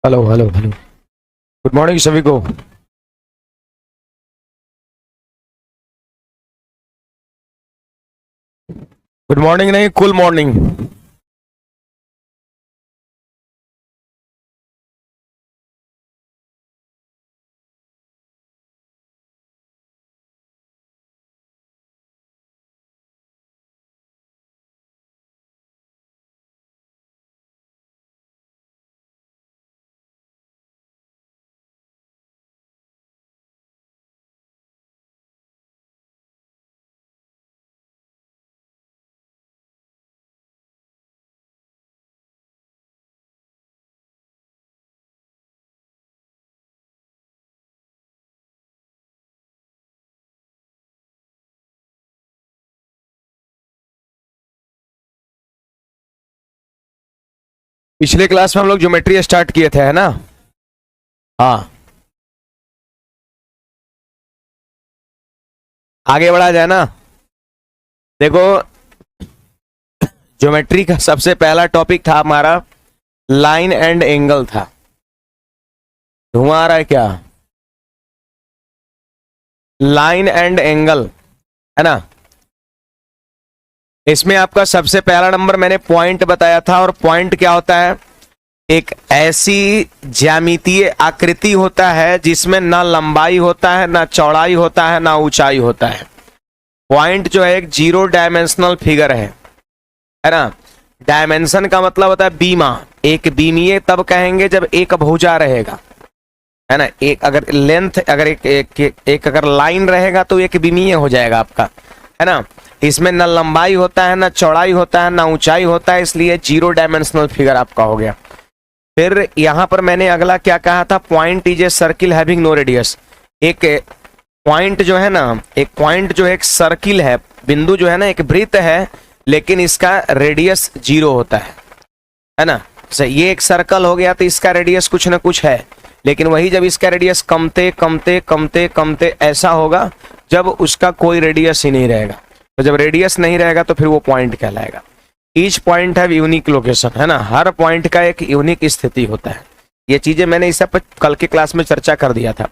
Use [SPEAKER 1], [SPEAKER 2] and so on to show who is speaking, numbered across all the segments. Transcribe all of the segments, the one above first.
[SPEAKER 1] Hello hello hello. Good morning सभी को। Good morning नहीं, कुल मॉर्निंग। पिछले क्लास में हम लोग ज्योमेट्री स्टार्ट किए थे, है ना? हाँ, आगे बढ़ा जाए ना। देखो, ज्योमेट्री का सबसे पहला टॉपिक था हमारा लाइन एंड एंगल था। धुआं आ रहा है क्या? लाइन एंड एंगल, है ना? इसमें आपका सबसे पहला नंबर मैंने पॉइंट बताया था। और पॉइंट क्या होता है? एक ऐसी ज्यामितीय आकृति होता है जिसमें ना लंबाई होता है, ना चौड़ाई होता है, ना ऊंचाई होता है। पॉइंट जो है एक जीरो डायमेंशनल फिगर है ना? डायमेंशन का मतलब होता है बीमा। एक बीमीय तब कहेंगे जब एक भुजा रहेगा, है ना? एक अगर लेंथ, अगर एक अगर लाइन रहेगा तो एक बीमीय हो जाएगा आपका, है ना? इसमें ना लंबाई होता है, ना चौड़ाई होता है, ना ऊंचाई होता है, इसलिए जीरो डायमेंशनल फिगर आपका हो गया। फिर यहां पर मैंने अगला क्या कहा था? Point is a circle having no radius. एक पॉइंट जो है ना, एक पॉइंट जो एक सर्किल है, बिंदु जो है ना एक वृत्त है, लेकिन इसका रेडियस जीरो होता है ना? ये एक सर्कल हो गया तो इसका रेडियस कुछ ना कुछ है, लेकिन वही जब इसका रेडियस कमते कमते कमते कमते ऐसा होगा जब उसका कोई रेडियस ही नहीं रहेगा। तो जब रेडियस नहीं रहेगा तो फिर वो पॉइंट कहलाएगा। Each point have unique location, है ना? हर पॉइंट का एक यूनिक स्थिति होता है। ये चीजें मैंने इस पर कल के क्लास में चर्चा कर दिया था।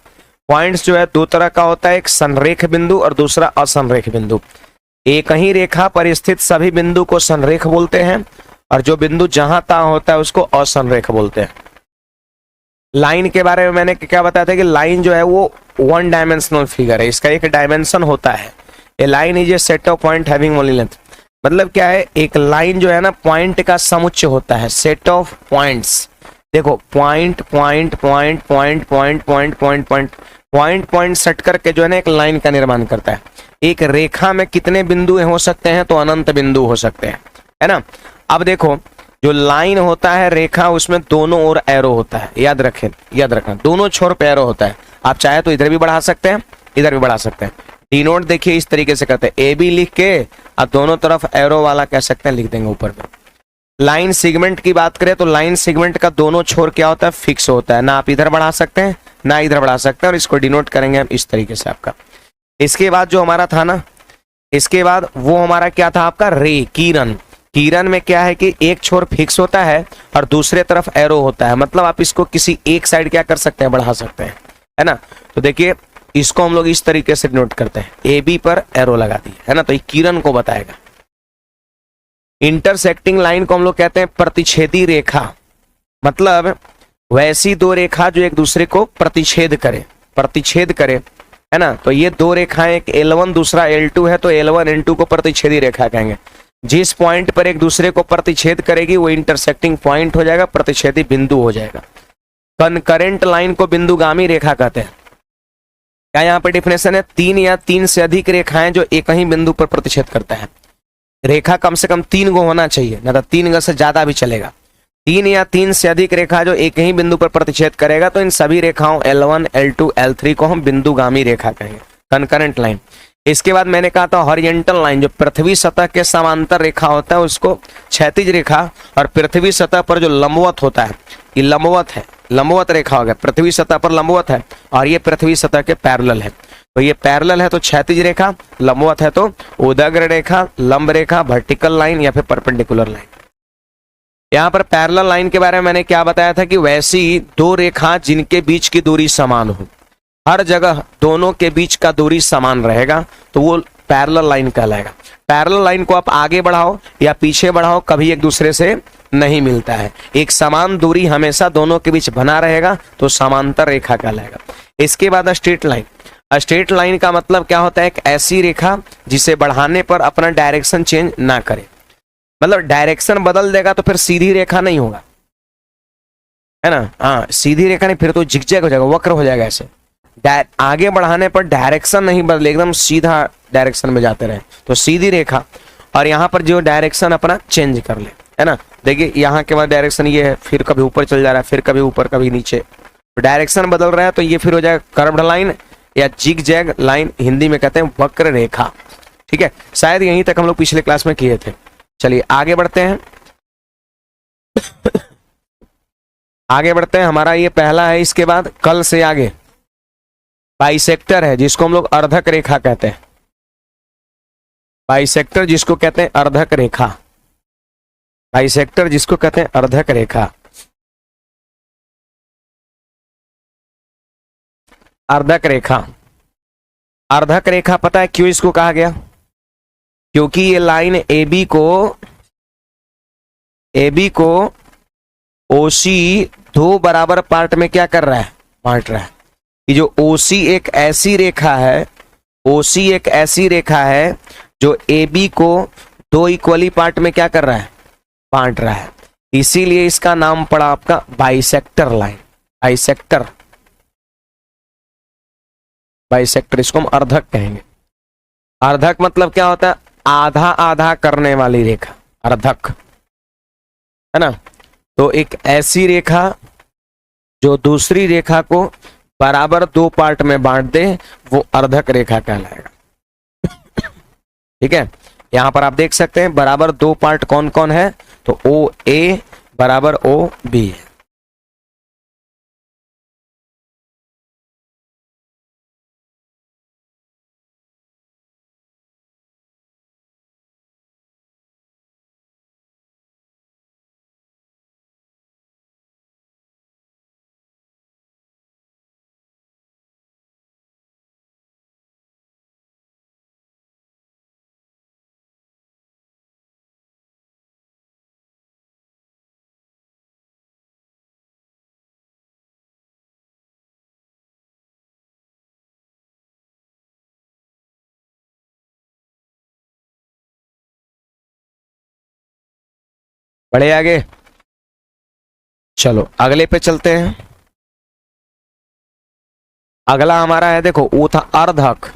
[SPEAKER 1] पॉइंट्स जो है दो तरह का होता है, एक संरेख बिंदु और दूसरा असंरेख बिंदु। एक ही रेखा पर स्थित सभी बिंदु को संरेख बोलते हैं, और जो बिंदु जहां तहां होता है उसको असंरेख बोलते हैं। लाइन के बारे में मैंने क्या बताया था कि लाइन जो है वो वन डायमेंशनल फिगर है, इसका एक डायमेंशन होता है। A line is a set of point having only length. मतलब क्या है? एक लाइन जो है ना पॉइंट का समुच्चय होता है, सेट ऑफ पॉइंट्स। देखो, point point point point point point point point point point set करके जो है ना एक लाइन का निर्माण करता है। एक रेखा में कितने बिंदु हो सकते हैं? तो अनंत बिंदु हो सकते हैं, है ना? अब देखो, जो लाइन होता है रेखा, उसमें दोनों ओर एरो होता है। याद रखें, याद रखना, दोनों छोर पे एरो होता है। आप चाहे तो इधर भी बढ़ा सकते हैं, इधर भी बढ़ा सकते हैं। डिनोट देखिए इस तरीके से करते हैं, ए बी लिख के और दोनों तरफ एरो वाला कह सकते हैं, लिख देंगे ऊपर में। लाइन सेगमेंट की बात करें तो लाइन सेगमेंट का दोनों छोर क्या होता है? फिक्स होता है। ना आप इधर बढ़ा सकते हैं ना इधर बढ़ा सकते हैं, और इसको डिनोट करेंगे हम इस तरीके से आपका। इसके बाद जो हमारा था ना, इसके बाद वो हमारा क्या था आपका? रे, किरण। किरण में क्या है कि एक छोर फिक्स होता है और दूसरे तरफ एरो होता है। मतलब आप इसको किसी एक साइड क्या कर सकते हैं? बढ़ा सकते हैं, है ना? तो देखिए, इसको हम लोग इस तरीके से नोट करते हैं, ए बी पर एरो लगा दी, है ना? तो ये किरण को बताएगा। इंटरसेक्टिंग लाइन को हम लोग कहते हैं प्रतिच्छेदी रेखा। मतलब वैसी दो रेखा जो एक दूसरे को प्रतिच्छेद करे, प्रतिच्छेद करे, है ना? तो ये दो रेखाएं, एक L1 दूसरा L2 है, तो L1 L2 को प्रतिच्छेदी रेखा कहेंगे। जिस पॉइंट पर एक दूसरे को प्रतिच्छेद करेगी वो इंटरसेक्टिंग पॉइंट हो जाएगा, प्रतिच्छेदी बिंदु हो जाएगा। कनकरेंट लाइन को बिंदुगामी रेखा कहते हैं। क्या यहाँ पे डिफिनेशन है? तीन या तीन से अधिक रेखाएं जो एक ही बिंदु पर प्रतिच्छेद करता है। रेखा कम से कम तीन गो होना चाहिए, ना तो तीन गो से ज्यादा भी चलेगा। तीन या तीन से अधिक रेखा जो एक ही बिंदु पर प्रतिच्छेद करेगा, तो इन सभी रेखाओं L1 L2 L3 को हम बिंदुगामी रेखा कहेंगे, कनकरेंट लाइन। इसके बाद मैंने कहा था हॉरिजॉन्टल लाइन, जो पृथ्वी सतह के समांतर रेखा होता है उसको क्षैतिज रेखा, और पृथ्वी सतह पर जो लंबवत होता है, ये लंबवत है, लंबवत रेखा हो गया, पृथ्वी सतह पर लंबवत है, और ये पृथ्वी सतह के पैरेलल है। तो ये पैरेलल है तो क्षैतिज रेखा, लंबवत है तो उदग्र रेखा, लंब रेखा, वर्टिकल लाइन या फिर परपेंडिकुलर लाइन। यहाँ पर पैरेलल लाइन के बारे में मैंने क्या बताया था कि वैसी दो रेखा जिनके बीच की दूरी समान हो, हर जगह दोनों के बीच का दूरी समान रहेगा तो वो पैरेलल लाइन कहलाएगा। पैरेलल लाइन को आप आगे बढ़ाओ या पीछे बढ़ाओ कभी एक दूसरे से नहीं मिलता है, एक समान दूरी हमेशा दोनों के बीच बना रहेगा तो समांतर रेखा कहलाएगा। इसके बाद स्ट्रेट लाइन। स्ट्रेट लाइन का मतलब क्या होता है, एक ऐसी रेखा जिसे बढ़ाने पर अपना डायरेक्शन चेंज ना करे, मतलब डायरेक्शन बदल देगा तो फिर सीधी रेखा नहीं होगा, है ना। हाँ, सीधी रेखा नहीं, फिर तो झिकझैक हो जाएगा, वक्र हो जाएगा। ऐसे आगे बढ़ाने पर डायरेक्शन नहीं बदले, एकदम सीधा डायरेक्शन में जाते रहे तो सीधी रेखा। और यहाँ पर जो डायरेक्शन अपना चेंज कर ले, है ना। देखिए यहाँ के बाद डायरेक्शन ये है, फिर कभी ऊपर चल जा रहा है, फिर कभी ऊपर कभी नीचे, तो डायरेक्शन बदल रहा है तो ये फिर हो जाएगा कर्व्ड लाइन या जिग जैग लाइन, हिंदी में कहते हैं वक्र रेखा। ठीक है, शायद यहीं तक हम लोग पिछले क्लास में किए थे। चलिए आगे बढ़ते हैं। आगे बढ़ते हैं, हमारा ये पहला है। इसके बाद कल से आगे बाइसेक्टर है, जिसको हम लोग अर्धक रेखा कहते हैं। बाइसेक्टर जिसको कहते हैं अर्धक रेखा, बाइसेक्टर जिसको कहते हैं अर्धक रेखा। अर्धक रेखा, अर्धक रेखा पता है क्यों इसको कहा गया? क्योंकि ये लाइन AB को OC दो बराबर पार्ट में क्या कर रहा है, बांट रहा है। कि जो OC एक ऐसी रेखा है, OC एक ऐसी रेखा है जो AB को दो इक्वली पार्ट में क्या कर रहा है, बांट रहा है। इसीलिए इसका नाम पड़ा आपका बाइसेक्टर लाइन। बाइसेक्टर, बाइसेक्टर, इसको हम अर्धक कहेंगे। अर्धक मतलब क्या होता है, आधा आधा करने वाली रेखा, अर्धक, है ना। तो एक ऐसी रेखा जो दूसरी रेखा को बराबर दो पार्ट में बांट दे वो अर्धक रेखा कहलाएगा। ठीक है, यहां पर आप देख सकते हैं बराबर दो पार्ट कौन कौन है, तो OA बराबर OB है। बढ़े आगे, चलो अगले पे चलते हैं। अगला हमारा है, देखो वो था अर्धक,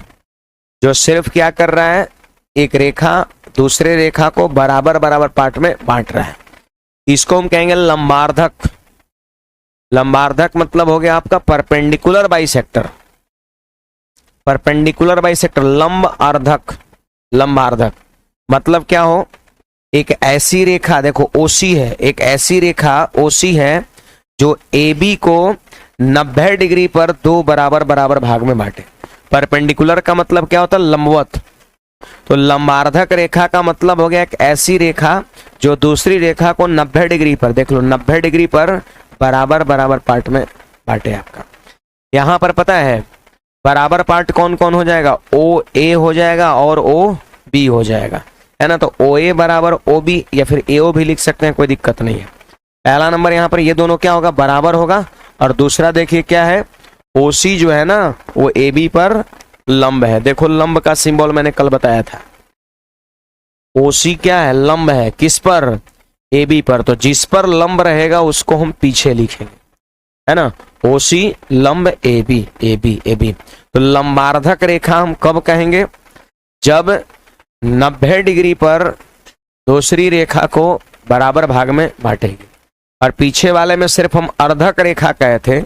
[SPEAKER 1] जो सिर्फ क्या कर रहा है, एक रेखा दूसरे रेखा को बराबर बराबर पार्ट में बांट रहा है। इसको हम कहेंगे लंबार्धक। लंबार्धक मतलब हो गया आपका परपेंडिकुलर बाइसेक्टर। परपेंडिकुलर बाइसेक्टर, लंब अर्धक, लंबार्धक मतलब क्या हो, एक ऐसी रेखा, देखो OC है, एक ऐसी रेखा OC है जो AB को 90 डिग्री पर दो बराबर बराबर भाग में बांटे। परपेंडिकुलर का मतलब क्या होता है, लंबवत। तो लंबार्धक रेखा का मतलब हो गया एक ऐसी रेखा जो दूसरी रेखा को 90 डिग्री पर, देख लो 90 डिग्री पर बराबर बराबर पार्ट में बांटे आपका। यहां पर पता है बराबर पार्ट कौन कौन हो जाएगा, OA हो जाएगा और OB हो जाएगा, है ना। तो OA बराबर OB या फिर AO भी लिख सकते हैं, कोई दिक्कत नहीं है। पहला नंबर यहाँ पर ये दोनों क्या होगा, बराबर होगा। और दूसरा देखिए क्या है, OC जो है ना वो AB पर लंब है। देखो लंब का सिंबल मैंने कल बताया था, OC क्या है, लंब है, किस पर, AB पर। तो जिस पर लंब रहेगा उसको हम पीछे लिखेंगे, है ना। OC लंब AB, AB, AB। तो लंबार्धक रेखा हम कब कहेंगे, जब 90 डिग्री पर दूसरी रेखा को बराबर भाग में बांटेगी। और पीछे वाले में सिर्फ हम अर्धक रेखा कहे थे,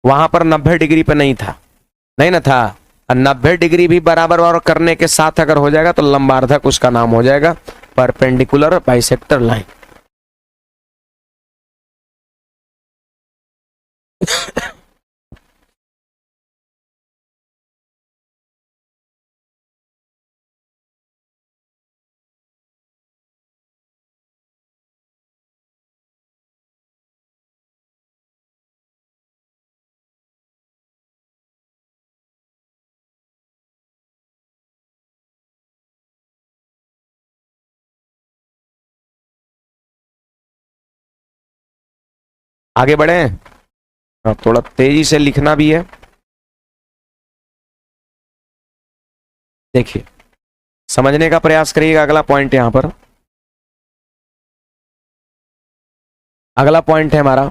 [SPEAKER 1] वहां पर 90 डिग्री पे नहीं था, नहीं ना था। 90 डिग्री भी बराबर और करने के साथ अगर हो जाएगा तो लंबार्धक उसका नाम हो जाएगा परपेंडिकुलर बाइसेक्टर लाइन। आगे बढ़े। हाँ, थोड़ा तेजी से लिखना भी है। देखिए, समझने का प्रयास करिएगा। अगला पॉइंट यहां पर, अगला पॉइंट है हमारा,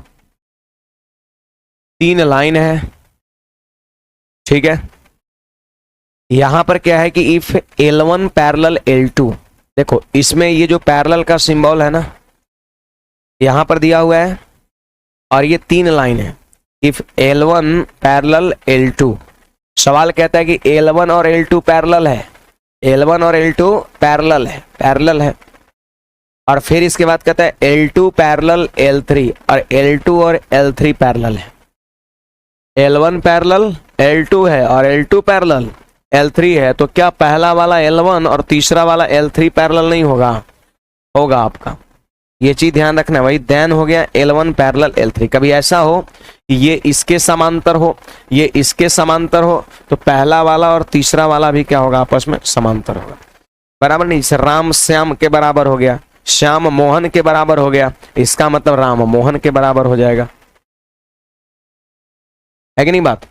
[SPEAKER 1] 3 लाइन है, ठीक है। यहां पर क्या है कि इफ L1 पैरेलल L2, देखो इसमें ये जो पैरेलल का सिंबल है ना, यहां पर दिया हुआ है, और ये 3 लाइन है। इफ L1 पैरेलल L2, सवाल कहता है कि L1 और L2 पैरेलल है, L1 और L2 पैरेलल है, पैरेलल है। और फिर इसके बाद कहता है L2 पैरेलल L3, और L2 और L3 पैरेलल है। L1 पैरेलल L2 है और L2 पैरेलल L3 है, तो क्या पहला वाला L1 और तीसरा वाला L3 पैरेलल नहीं होगा? होगा आपका। ये चीज ध्यान रखना है। वही देन हो गया L1 पैरेलल L3। कभी ऐसा हो कि ये इसके समांतर हो, ये इसके समांतर हो, तो पहला वाला और तीसरा वाला भी क्या होगा? आपस में समांतर होगा, बराबर नहीं। जैसे राम श्याम के बराबर हो गया, श्याम मोहन के बराबर हो गया, इसका मतलब राम मोहन के बराबर हो जाएगा, है कि नहीं बात?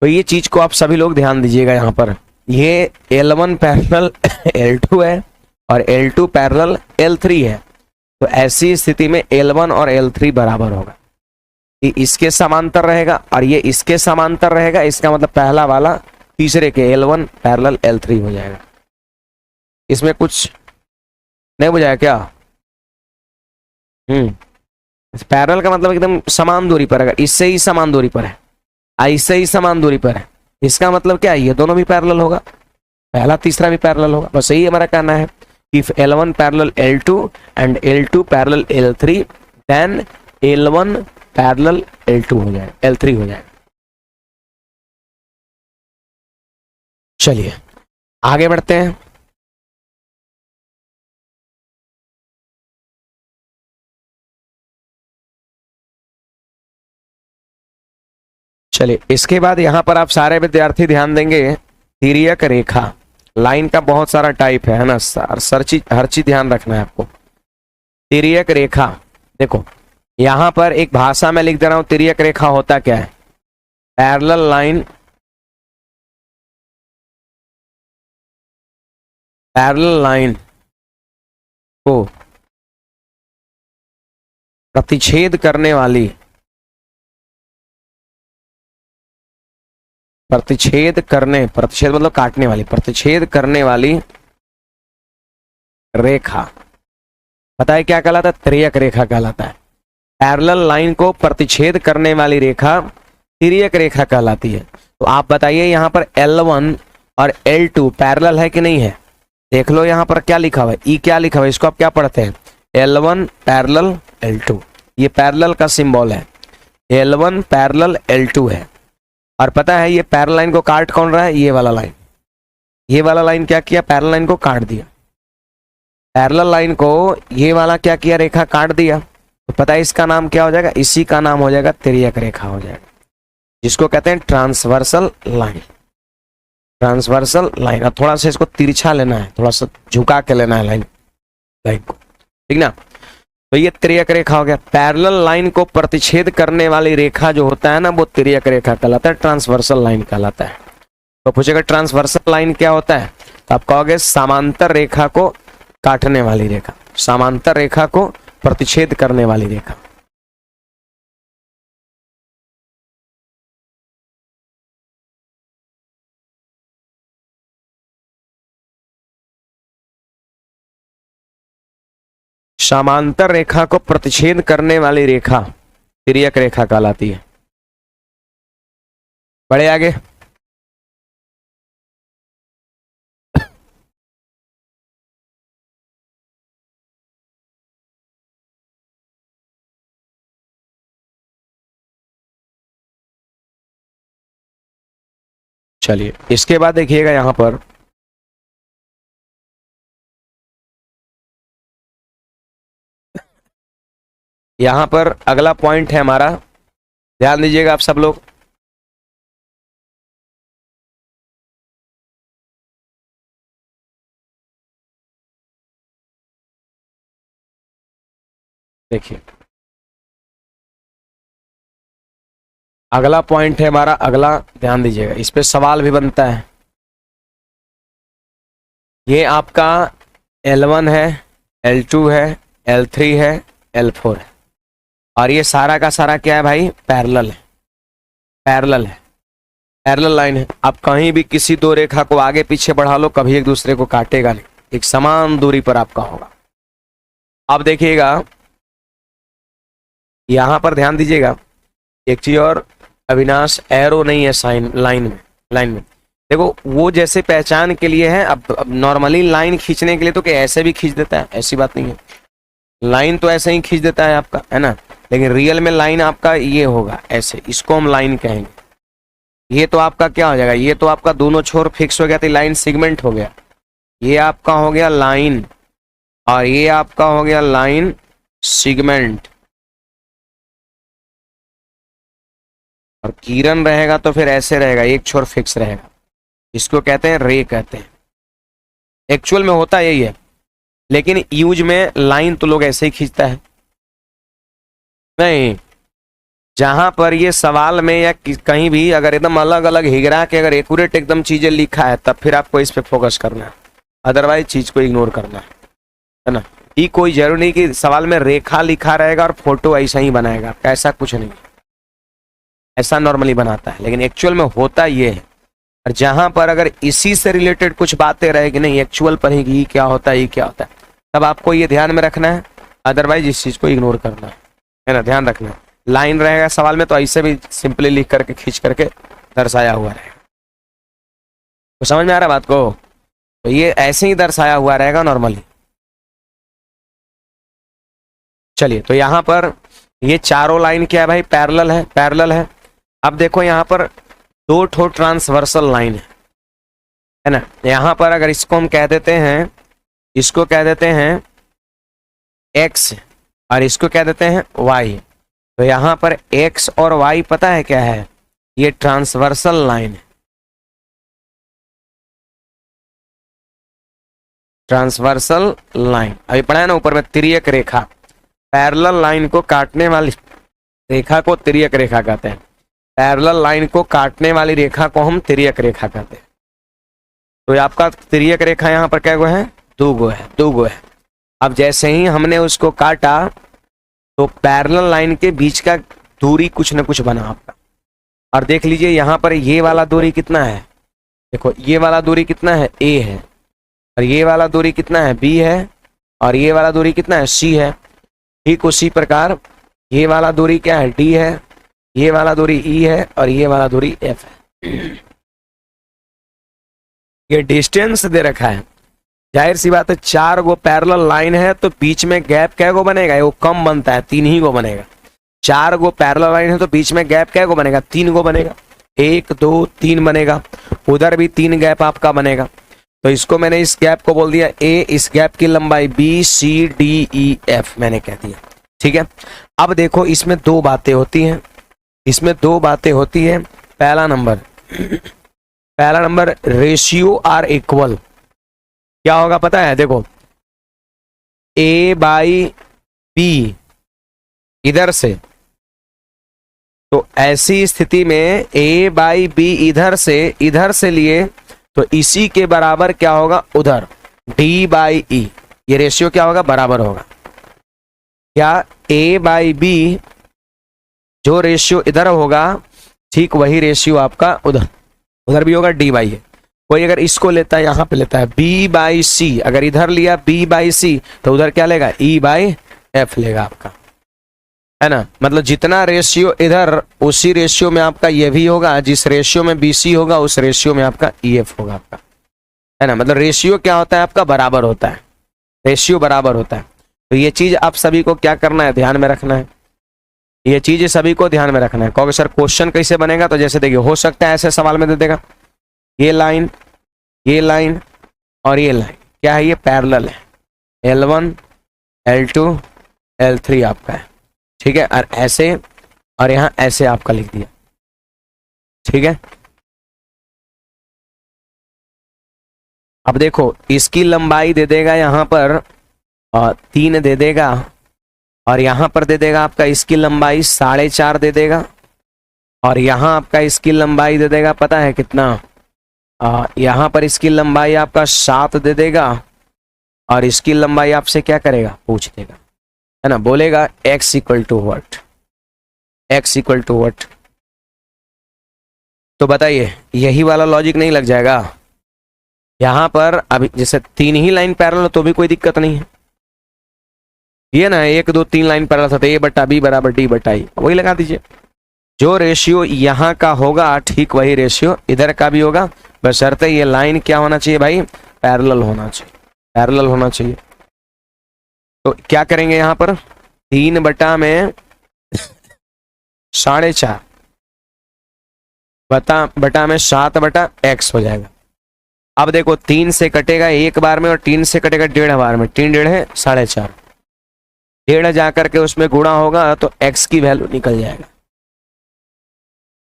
[SPEAKER 1] तो ये चीज को आप सभी लोग ध्यान दीजिएगा। यहां पर ये L1 पैरेलल L2 है और L2 पैरेलल L3 है, तो ऐसी स्थिति में L1 और L3 बराबर होगा। ये इसके समांतर रहेगा और ये इसके समांतर रहेगा, इसका मतलब पहला वाला तीसरे के L1 पैरेलल L3 हो जाएगा। इसमें कुछ नहीं बुझाया क्या? पैरेलल का मतलब एकदम समान दूरी पर है, इससे ही समान दूरी पर है, इससे ही समान दूरी पर है, इसका मतलब क्या है? ये दोनों भी पैरेलल होगा, पहला तीसरा भी पैरेलल होगा। बस यही हमारा कहना है। If L1 parallel L2 and L2 parallel L3, then L1 parallel L2 हो जाए, L3 हो जाए। चलिए आगे बढ़ते हैं। चलिए इसके बाद यहां पर आप सारे विद्यार्थी ध्यान देंगे, तिर्यक रेखा। लाइन का बहुत सारा टाइप है ना, हर चीज ध्यान रखना है आपको। तिर्यक रेखा, देखो यहां पर एक भाषा में लिख दे रहा हूं, तिर्यक रेखा होता क्या है? पैरेलल लाइन, पैरेलल लाइन को प्रतिच्छेद करने वाली, प्रतिच्छेद मतलब काटने वाली, प्रतिच्छेद करने वाली रेखा, पता है क्या कहलाता है? तिर्यक रेखा कहलाता है। पैरेलल लाइन को प्रतिच्छेद करने वाली रेखा तिर्यक रेखा कहलाती है। तो आप बताइए यहां पर L1 और L2 पैरेलल है कि नहीं है? देख लो यहां पर क्या लिखा हुआ है, ई क्या लिखा हुआ है, इसको आप क्या पढ़ते हैं? L1 पैरेलल L2, ये पैरेलल का सिंबल है। L1 पैरेलल L2 है, और पता है ये पैरेलल लाइन को काट कौन रहा है? ये वाला लाइन, ये वाला लाइन क्या किया? पैरेलल लाइन को काट दिया। पैरेलल लाइन को ये वाला क्या किया? रेखा काट दिया। तो पता है इसका नाम क्या हो जाएगा? इसी का नाम हो जाएगा तिर्यक रेखा हो जाएगा, जिसको कहते हैं ट्रांसवर्सल लाइन। Transversal line. अब थोड़ा सा इसको तिरछा लेना है, थोड़ा सा झुका के लेना है लाइन को, ठीक ना? तो ये तिर्यक रेखा हो गया। पैरेलल लाइन को प्रतिच्छेद करने वाली रेखा जो होता है ना, वो तिर्यक रेखा कहलाता है, ट्रांसवर्सल लाइन कहलाता है। तो पूछेगा ट्रांसवर्सल लाइन क्या होता है, तो आप कहोगे समांतर रेखा को काटने वाली रेखा, समांतर रेखा को प्रतिच्छेद करने वाली रेखा। समांतर रेखा को प्रतिच्छेद करने वाली रेखा तिर्यक रेखा कहलाती है। बढ़े आगे। चलिए इसके बाद देखिएगा यहां पर, यहां पर अगला पॉइंट है हमारा, ध्यान दीजिएगा आप सब लोग। देखिए अगला पॉइंट है हमारा, अगला ध्यान दीजिएगा, इस पे सवाल भी बनता है। ये आपका L1 है, L2 है, L3 है, L4 है, और ये सारा का सारा क्या है भाई, पैरेलल है, पैरेलल है, पैरेलल लाइन है। आप कहीं भी किसी दो रेखा को आगे पीछे बढ़ा लो, कभी एक दूसरे को काटेगा नहीं, एक समान दूरी पर आपका होगा। अब देखिएगा यहां पर ध्यान दीजिएगा एक चीज और, अविनाश एरो नहीं है साइन लाइन में देखो, वो जैसे पहचान के लिए है। अब नॉर्मली लाइन खींचने के लिए तो क्या ऐसे भी खींच देता है, ऐसी बात नहीं है, लाइन तो ऐसे ही खींच देता है आपका, है ना, लेकिन रियल में लाइन आपका ये होगा ऐसे, इसको हम लाइन कहेंगे। ये तो आपका क्या हो जाएगा, ये तो आपका दोनों छोर फिक्स हो गया, तो लाइन सेगमेंट हो गया, ये आपका हो गया लाइन, और ये आपका हो गया लाइन सेगमेंट। और किरण रहेगा तो फिर ऐसे रहेगा, एक छोर फिक्स रहेगा, इसको कहते हैं रे कहते हैं। एक्चुअल में होता यही है, लेकिन यूज में लाइन तो लोग ऐसे ही खींचता है। नहीं, जहां पर ये सवाल में या कहीं भी अगर एकदम अलग अलग हिगरा के अगर एक्यूरेट एकदम चीजें लिखा है, तब फिर आपको इस पे फोकस करना है, अदरवाइज चीज को इग्नोर करना है ना। ये कोई जरूरी नहीं कि सवाल में रेखा लिखा रहेगा और फोटो ऐसा ही बनाएगा, ऐसा कुछ नहीं, ऐसा नॉर्मली बनाता है, लेकिन एक्चुअल में होता ये है। और जहां पर अगर इसी से रिलेटेड कुछ बातें रहेगी नहीं एक्चुअल पर ही, ये क्या होता है, ये क्या होता है, तब आपको ये ध्यान में रखना है, अदरवाइज इस चीज को इग्नोर करना है ना, ध्यान रखना है। लाइन रहेगा सवाल में तो ऐसे भी सिंपली लिख करके खींच करके दर्शाया हुआ रहेगा। तो समझ में आ रहा है बात को, तो ये ऐसे ही दर्शाया हुआ रहेगा नॉर्मली। चलिए, तो यहां पर ये चारों लाइन क्या है भाई, पैरेलल है, पैरेलल है। अब देखो यहां पर दो ठो ट्रांसवर्सल लाइन है ना। यहां पर अगर इसको हम कह देते हैं, इसको कह देते हैं x और इसको कह देते हैं y, तो यहां पर x और y पता है क्या है, ये ट्रांसवर्सल लाइन है, ट्रांसवर्सल लाइन। अभी पढ़ा है ना ऊपर में, तिर्यक रेखा, पैरेलल लाइन को काटने वाली रेखा को तिर्यक रेखा कहते हैं, पैरेलल लाइन को काटने वाली रेखा को हम तिर्यक रेखा कहते हैं। तो ये आपका तिर्यक रेखा यहाँ पर क्या गो है, दो गो है। अब जैसे ही हमने उसको काटा तो पैरेलल लाइन के बीच का दूरी कुछ न कुछ बना आपका। और देख लीजिए यहाँ पर ये वाला दूरी कितना है, देखो ये वाला दूरी कितना है, a है, और ये वाला दूरी कितना है, b है, और ये वाला दूरी कितना है, c है। ठीक उसी प्रकार ये वाला दूरी क्या है, d है, ये वाला दूरी e है, और ये वाला दूरी f है। ये डिस्टेंस दे रखा है, जाहिर सी बात है, चार गो पैरेलल लाइन है तो बीच में गैप क्या गो बनेगा, वो कम बनता है, 3 ही गो बनेगा। 4 गो पैरेलल लाइन है तो बीच में गैप क्या गो बनेगा, 3 गो बनेगा, 1 2 3 बनेगा, उधर भी 3 गैप आपका बनेगा। तो इसको मैंने इस गैप को बोल दिया a, इस गैप की लंबाई b, c, d, e, f मैंने कह दिया, ठीक है। अब देखो इसमें दो बातें होती हैं, इसमें दो बातें होती है। पहला नंबर रेशियो आर इक्वल, क्या होगा पता है, देखो a बाई b इधर से, तो ऐसी स्थिति में a बाई b इधर से लिए तो इसी के बराबर क्या होगा उधर, d बाई e, ये रेशियो क्या होगा, बराबर होगा क्या, a बाई b जो रेशियो इधर होगा ठीक वही रेशियो आपका उधर भी होगा, d बाई है। कोई अगर इसको लेता है, यहां पे लेता है b बाई c, अगर इधर लिया b बाई c तो उधर क्या लेगा, e बाई f लेगा आपका, है ना। मतलब जितना रेशियो इधर उसी रेशियो में आपका ये भी होगा, जिस रेशियो में BC होगा उस रेशियो में आपका EF होगा आपका, है ना। मतलब रेशियो क्या होता है आपका, बराबर होता है, रेशियो बराबर होता है। तो ये चीज आप सभी को क्या करना है, ध्यान में रखना है, ये चीज सभी को ध्यान में रखना है। कहोगे सर क्वेश्चन कैसे बनेगा, तो जैसे देखिए हो सकता है ऐसे सवाल में दे देगा, ये लाइन और ये लाइन क्या है, ये पैरेलल है, L1 L2 L3 आपका है, ठीक है, और ऐसे और यहां ऐसे आपका लिख दिया, ठीक है। अब देखो इसकी लंबाई दे देगा यहां पर 3 दे देगा, और यहां पर दे देगा आपका इसकी लंबाई 4.5 दे देगा, और यहाँ आपका इसकी लंबाई दे देगा, पता है कितना, यहाँ पर इसकी लंबाई आपका 7 दे देगा, और इसकी लंबाई आपसे क्या करेगा, पूछ देगा, है ना, बोलेगा x equal to what, x equal to what. तो बताइए यही वाला लॉजिक नहीं लग जाएगा? यहां पर अभी जैसे 3 ही लाइन पैरेलल तो भी कोई दिक्कत नहीं है, ये ना 1 2 3 लाइन पैरेलल था तो a बटा b बराबर d बटा i, वही लगा दीजिए। जो रेशियो यहाँ का होगा ठीक वही रेशियो इधर का भी होगा, बशर्ते ये लाइन क्या होना चाहिए भाई, पैरेलल होना चाहिए, पैरेलल होना चाहिए। तो क्या करेंगे यहाँ पर 3 बटा में 4.5 बटा में 7 बटा x हो जाएगा। अब देखो 3 से कटेगा 1 बार में और 3 से कटेगा 1.5 बार में, 3 डेढ़ है 4.5, 1.5 जाकर के उसमें गुणा होगा तो x की वैल्यू निकल जाएगा।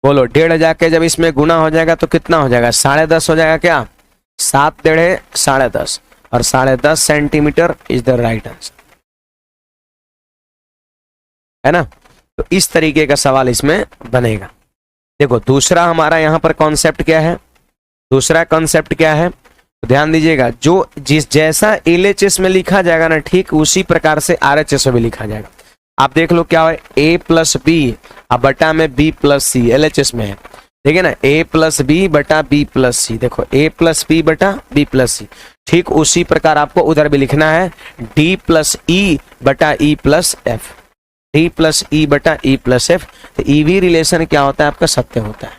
[SPEAKER 1] बोलो 1.5 जाके जब इसमें गुना हो जाएगा तो कितना हो जाएगा, 10.5 हो जाएगा क्या, 7 डेढ़े 10.5 और 10.5 centimetre is the right answer, है ना। तो इस तरीके का सवाल इसमें बनेगा। देखो दूसरा हमारा यहाँ पर कॉन्सेप्ट क्या है, दूसरा कॉन्सेप्ट क्या है, तो ध्यान दीजिएगा, जो जिस जैसा LHS में लिखा जाएगा ना ठीक उसी प्रकार से RHS में भी लिखा जाएगा। आप देख लो क्या है, a प्लस बी अब बटा में b प्लस सी, LHS में है, ठीक है ना, a प्लस बी बटा b प्लस सी, देखो a प्लस बी बटा b प्लस सी, ठीक उसी प्रकार आपको उधर भी लिखना है d प्लस ई बटा e plus F, d plus E बटा e प्लस एफ। तो ये भी रिलेशन क्या होता है आपका, सत्य होता है,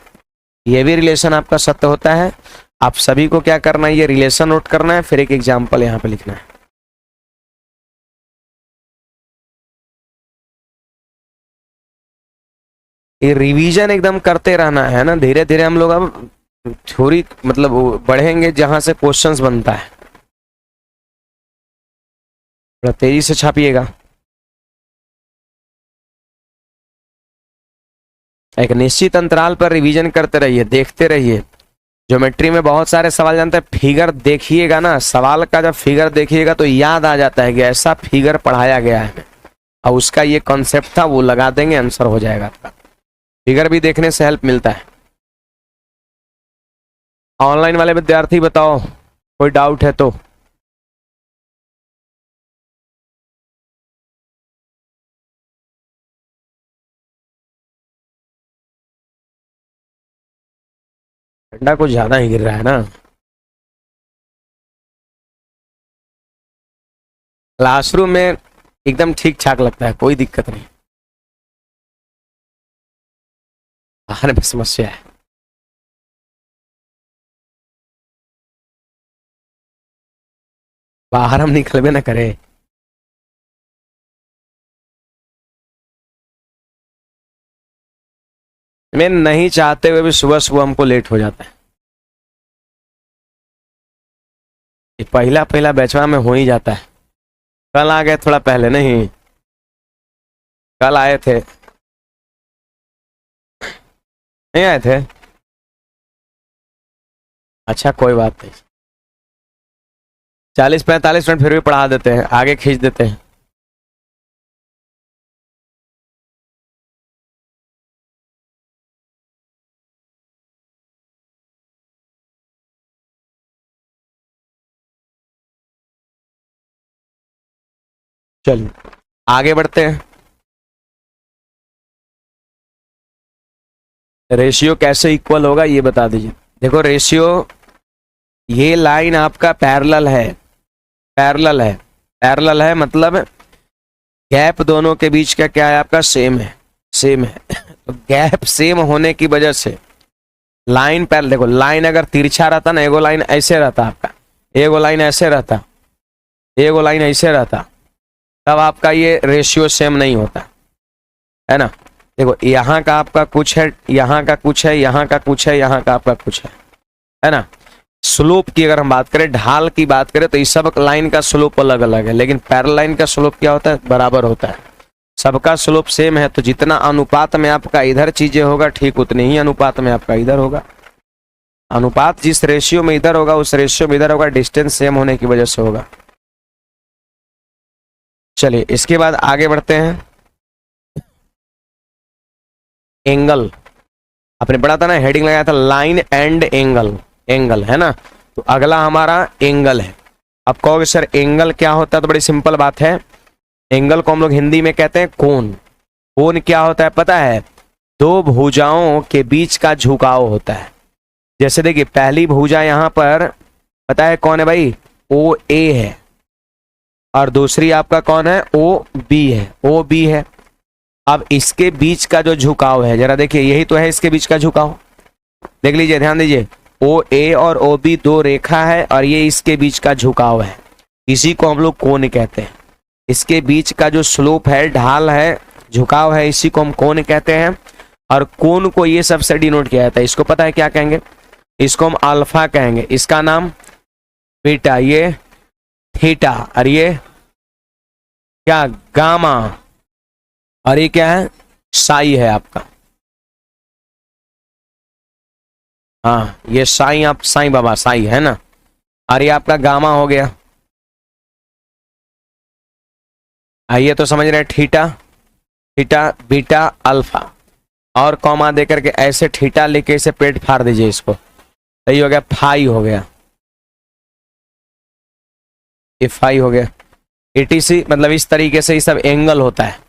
[SPEAKER 1] ये भी रिलेशन आपका सत्य होता है। आप सभी को क्या करना है, ये रिलेशन नोट करना है, फिर एक एग्जाम्पल यहाँ पे लिखना है। ये रिवीजन एकदम करते रहना है ना, धीरे धीरे हम लोग अब थोड़ी मतलब बढ़ेंगे जहां से क्वेश्चंस बनता है, थोड़ा तेजी से छापिएगा। एक निश्चित अंतराल पर रिवीजन करते रहिए, देखते रहिए। ज्योमेट्री में बहुत सारे सवाल जानते हैं, फिगर देखिएगा ना, सवाल का जब फिगर देखिएगा तो याद आ जाता है कि ऐसा फिगर पढ़ाया गया है और उसका ये कॉन्सेप्ट था, वो लगा देंगे आंसर हो जाएगा आपका। फिगर भी देखने से हेल्प मिलता है। ऑनलाइन वाले विद्यार्थी बताओ कोई डाउट है तो। ठंडा कुछ ज्यादा ही गिर रहा है ना, क्लासरूम में एकदम ठीक ठाक लगता है, कोई दिक्कत नहीं, बाहर में समस्या है। बाहर हम निकल भी ना करें, मैं नहीं चाहते हुए भी सुबह सुबह हमको लेट हो जाता है। ये पहला पहला बैचवा में हो ही जाता है। कल आ गए थोड़ा पहले, नहीं कल आए थे, नहीं आए थे, अच्छा कोई बात नहीं, 40-45 मिनट फिर भी पढ़ा देते हैं, आगे खींच देते हैं। चलिए आगे बढ़ते हैं। रेशियो कैसे इक्वल होगा ये बता दीजिए। देखो रेशियो, ये लाइन आपका पैरेलल है, पैरेलल है, पैरेलल है मतलब गैप दोनों के बीच का क्या है आपका, सेम है, सेम है। तो गैप सेम होने की वजह से लाइन पैरेलल, देखो लाइन अगर तिरछा रहता ना, एगो लाइन ऐसे रहता आपका, एगो लाइन ऐसे रहता, एगो लाइन ऐसे रहता, तब आपका ये रेशियो सेम नहीं होता, है ना। देखो यहाँ का आपका कुछ है, यहाँ का कुछ है, यहाँ का कुछ है, यहाँ का आपका कुछ है ना। स्लोप की अगर हम बात करें, ढाल की बात करें, तो इस सब लाइन का स्लोप अलग अलग है, लेकिन पैरेलल लाइन का स्लोप क्या होता है, बराबर होता है, सबका स्लोप सेम है। तो जितना अनुपात में आपका इधर चीजें होगा ठीक उतने ही अनुपात में आपका इधर होगा। अनुपात जिस रेशियो में इधर होगा उस रेशियो में इधर होगा, डिस्टेंस सेम होने की वजह से होगा। चलिए इसके बाद आगे बढ़ते हैं। एंगल, आपने पढ़ा था ना, हेडिंग लगाया था लाइन एंड एंगल, एंगल है ना। तो अगला हमारा एंगल है। अब कहोगे सर एंगल क्या होता है, तो बड़ी सिंपल बात है, एंगल को हम लोग हिंदी में कहते हैं कोण। कोण क्या होता है पता है, दो भुजाओं के बीच का झुकाव होता है। जैसे देखिए पहली भुजा यहां पर पता है कौन है भाई, ओ ए है, और दूसरी आपका कौन है, ओ बी है, ओ बी है। अब इसके बीच का जो झुकाव है जरा देखिए, यही तो है इसके बीच का झुकाव, देख लीजिए ध्यान दीजिए, ओ ए और ओ बी दो रेखा है और ये इसके बीच का झुकाव है, इसी को हम लोग कोण कहते हैं। इसके बीच का जो स्लोप है, ढाल है, झुकाव है, इसी को हम कोण कहते हैं। और कोण को ये सबसे डिनोट किया जाता है, इसको पता है क्या कहेंगे, इसको हम अल्फा कहेंगे, इसका नाम बीटा, ये थीटा, और ये क्या गामा, और ये क्या है साई है आपका। हाँ ये साई, आप साई बाबा साई है ना, और ये आपका गामा हो गया। आइए तो समझ रहे हैं, थीटा, थीटा बीटा अल्फा, और कॉमा दे करके ऐसे थीटा लेके इसे पेट फाड़ दीजिए, इसको सही हो गया, फाई हो गया, ये फाई हो गया, एटीसी। मतलब इस तरीके से ये सब एंगल होता है।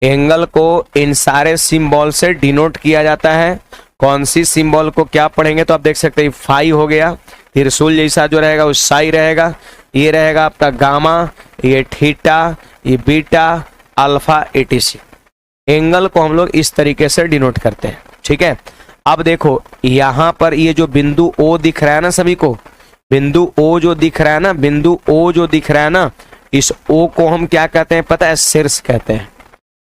[SPEAKER 1] एंगल को इन सारे सिंबल से डिनोट किया जाता है। कौन सी सिंबल को क्या पढ़ेंगे तो आप देख सकते हैं, फाई हो गया, त्रिशूल जैसा जो रहेगा वो साई रहेगा, ये रहेगा आपका गामा, ये थीटा, ये बीटा, अल्फा, एटीसी। एंगल को हम लोग इस तरीके से डिनोट करते हैं, ठीक है। अब देखो यहां पर ये जो बिंदु ओ दिख रहा है ना सभी को, बिंदु ओ जो दिख रहा है ना, बिंदु ओ जो दिख रहा है ना, इस ओ को हम क्या कहते हैं पता है, शीर्ष कहते हैं।